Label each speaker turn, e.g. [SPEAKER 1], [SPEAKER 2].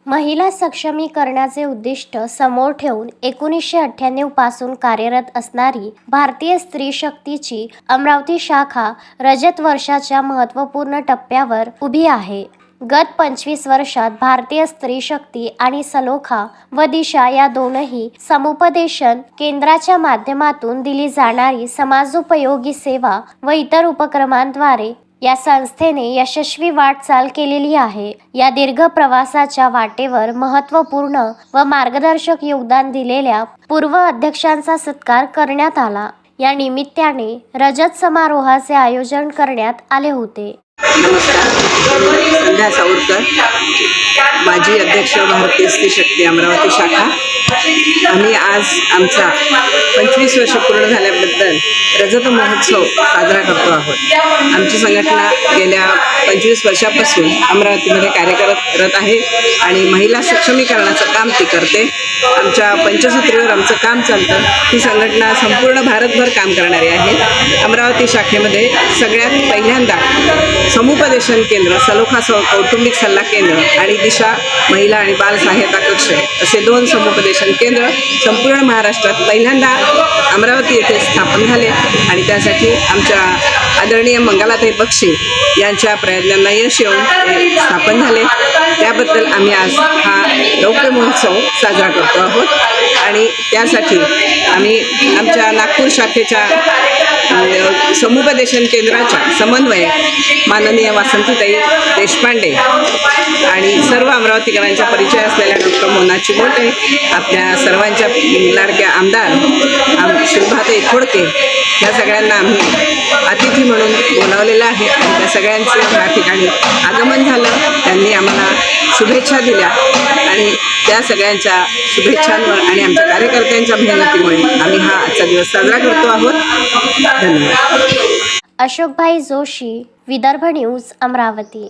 [SPEAKER 1] महिला सक्षमीकरणाचे उद्दिष्ट समोर ठेवून 1998 पासून कार्यरत असणारी भारतीय स्त्री शक्तीची अमरावती शाखा रजत वर्षाच्या महत्त्वपूर्ण टप्प्यावर उभी आहे। गत 25 वर्षात भारतीय स्त्री शक्ती आणि सलोखा व दिशा या दोनही समुपदेशन केंद्राच्या माध्यमातून दिली जाणारी समाजोपयोगी सेवा व इतर उपक्रमांद्वारे या संस्थेने यशस्वी वाटचाल केलेली आहे। या दीर्घ प्रवासाच्या वाटेवर महत्त्वपूर्ण व मार्गदर्शक योगदान दिलेल्या पूर्व अध्यक्षांचा सत्कार करण्यात आला। या निमित्ताने रजत समारोहाचे आयोजन करण्यात आले होते।
[SPEAKER 2] नमस्कार, संध्या सावरकर, माजी अध्यक्ष भारतीय स्त्री शक्ती अमरावती शाखा। आम्ही आज आमचा 25 वर्ष पूर्ण झाल्याबद्दल रजत महोत्सव साजरा करतो आहोत। आमची संघटना गेल्या 25 वर्षापासून अमरावतीमध्ये कार्य करत आहे आणि महिला सक्षमीकरणाचं काम ती करते। आमच्या पंचसूत्रीवर आमचं काम चालतं। ही संघटना संपूर्ण भारतभर काम करणारी आहे। अमरावती शाखेमध्ये सगळ्यात पहिल्यांदा समुपदेशन केंद्र, सलोखा कौटुंबिक सल्ला केंद्र आणि दिशा महिला आणि बाल सहायता कक्ष असे 2 समुपदेशन केंद्र संपूर्ण महाराष्ट्रात पहिल्यांदा अमरावती येथे स्थापन झाले आणि त्यासाठी आमच्या आदरणीय मंगलाताई बक्षी यांच्या प्रयत्नांना यश येऊन ते स्थापन झाले। त्याबद्दल आम्ही आज हा रौप्य महोत्सव साजरा करतो आहोत आणि त्यासाठी आम्ही आमच्या नागपूर शाखेच्या समुपदेशन केंद्राच्या समन्वयक माननीय वासंतीताई देशपांडे आणि सर्व अमरावतीकरांच्या परिचय असलेल्या डॉक्टर मोना चिमोटे, आपल्या सर्वांच्या लाडक्या आमदार शिल्पाताई खोडके या सगळ्यांना आम्ही अतिथी म्हणून बोलावलेलं आहे आणि त्या सगळ्यांचं या ठिकाणी आगमन झालं। त्यांनी आम्हाला शुभेच्छा दिल्या आणि त्या सगळ्यांच्या शुभेच्छांवर आणि आमच्या कार्यकर्त्यांच्या मेहनतीमुळे आम्ही हा आजचा दिवस साजरा करतो आहोत। धन्यवाद।
[SPEAKER 1] अशोकभाई जोशी, विदर्भ न्यूज, अमरावती।